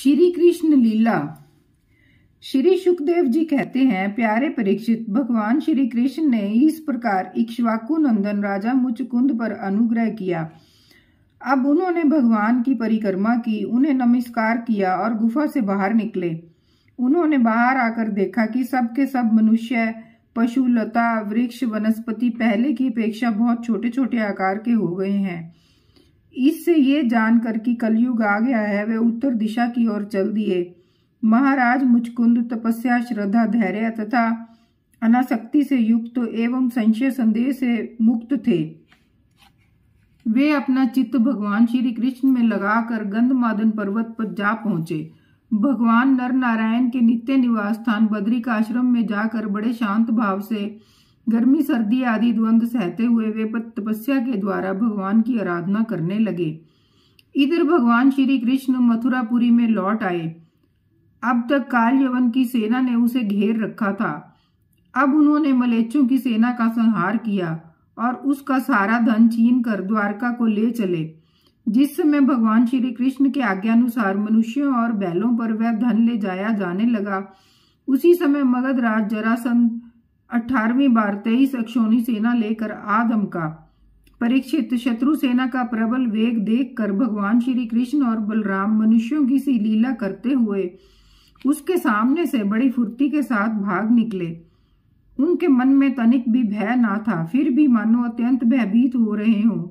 श्री कृष्ण लीला। श्री सुखदेव जी कहते हैं, प्यारे परीक्षित, भगवान श्री कृष्ण ने इस प्रकार इक्ष्वाकु नंदन राजा मुचकुंद पर अनुग्रह किया। अब उन्होंने भगवान की परिक्रमा की, उन्हें नमस्कार किया और गुफा से बाहर निकले। उन्होंने बाहर आकर देखा कि सब के सब मनुष्य, पशु, लता, वृक्ष, वनस्पति पहले की अपेक्षा बहुत छोटे छोटे आकार के हो गए हैं। इससे ये जानकर कि कलयुग आ गया है, वे उत्तर दिशा की ओर चल दिए। महाराज मुचकुंद तपस्या, श्रद्धा, धैर्य तथा अनासक्ति से युक्त एवं संशय संदेह से मुक्त थे। वे अपना चित्त भगवान श्री कृष्ण में लगाकर गंधमादन पर्वत पर जा पहुंचे। भगवान नर नारायण के नित्य निवास स्थान बद्रिक आश्रम में जाकर बड़े शांत भाव से गर्मी सर्दी आदि द्वंद्व सहते हुए वे तपस्या के द्वारा भगवान की आराधना करने लगे। इधर भगवान श्री कृष्ण मथुरापुरी में लौट आए। अब तक काल यवन की सेना ने उसे घेर रखा था। अब उन्होंने मलेच्छों की सेना का संहार किया और उसका सारा धन छीन कर द्वारका को ले चले। जिस समय भगवान श्री कृष्ण के आज्ञानुसार मनुष्यों और बैलों पर वह धन ले जाया जाने लगा, उसी समय मगध राज जरासंध 18वीं बार 23 अक्षौणी सेना लेकर आ धमका। परीक्षित, शत्रु सेना का प्रबल वेग देखकर भगवान श्री कृष्ण और बलराम मनुष्यों की सी लीला करते हुए उसके सामने से बड़ी फुर्ती के साथ भाग निकले। उनके मन में तनिक भी भय ना था, फिर भी मानो अत्यंत भयभीत हो रहे हों।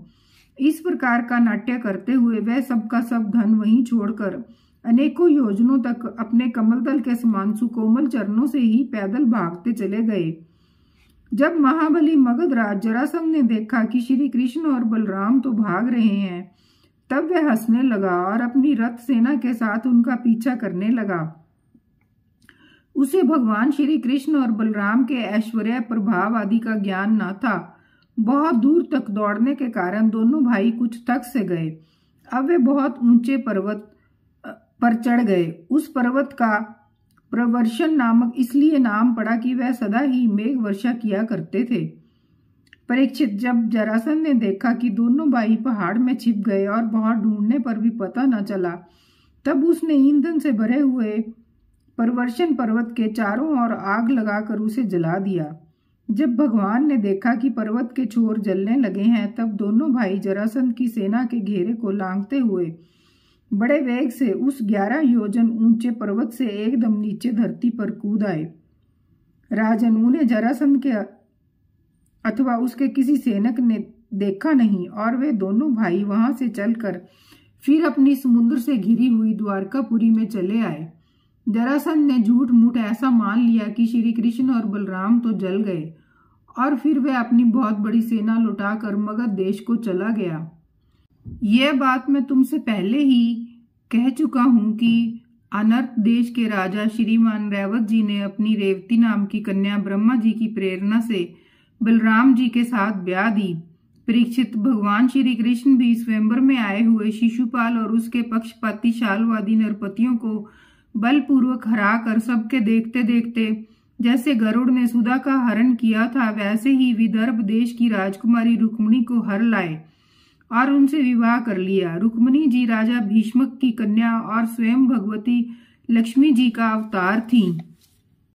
इस प्रकार का नाट्य करते हुए वह सबका सब धन वहीं छोड़कर अनेकों योजनों तक अपने कमलदल के समान सुकोमल चरणों से ही पैदल भागते चले गए। जब महाबली मगधराज जरासंध ने देखा कि श्री कृष्ण और बलराम तो भाग रहे हैं, तब वह हंसने लगा और अपनी रथ सेना के साथ उनका पीछा करने लगा। उसे भगवान श्री कृष्ण और बलराम के ऐश्वर्य, प्रभाव आदि का ज्ञान न था। बहुत दूर तक दौड़ने के कारण दोनों भाई कुछ थक से गए। अब वे बहुत ऊंचे पर्वत पर चढ़ गए। उस पर्वत का प्रवर्षण नामक इसलिए नाम पड़ा कि वह सदा ही मेघ वर्षा किया करते थे। परीक्षित, जब जरासंध ने देखा कि दोनों भाई पहाड़ में छिप गए और बहुत ढूंढने पर भी पता न चला, तब उसने ईंधन से भरे हुए प्रवर्षण पर्वत के चारों ओर आग लगाकर उसे जला दिया। जब भगवान ने देखा कि पर्वत के छोर जलने लगे हैं, तब दोनों भाई जरासंध की सेना के घेरे को लांघते हुए बड़े वेग से उस 11 योजन ऊंचे पर्वत से एकदम नीचे धरती पर कूद आए। राजन, उन्हें जरासंध के अथवा उसके किसी सैनिक ने देखा नहीं और वे दोनों भाई वहां से चलकर फिर अपनी समुद्र से घिरी हुई द्वारकापुरी में चले आए। जरासंध ने झूठ मूठ ऐसा मान लिया कि श्री कृष्ण और बलराम तो जल गए और फिर वह अपनी बहुत बड़ी सेना लुटाकर मगध देश को चला गया। यह बात मैं तुमसे पहले ही कह चुका हूं कि अनर्त देश के राजा श्रीमान रैवत जी ने अपनी रेवती नाम की कन्या ब्रह्मा जी की प्रेरणा से बलराम जी के साथ ब्याह दी। परीक्षित, भगवान श्री कृष्ण भी स्वयंवर में आए हुए शिशुपाल और उसके पक्षपाती शालवादी नरपतियों को बलपूर्वक हरा कर सबके देखते देखते जैसे गरुड़ ने सुधा का हरण किया था, वैसे ही विदर्भ देश की राजकुमारी रुक्मिणी को हर लाए और उनसे विवाह कर लिया। रुक्मिणी जी राजा भीष्मक की कन्या और स्वयं भगवती लक्ष्मी जी का अवतार थीं।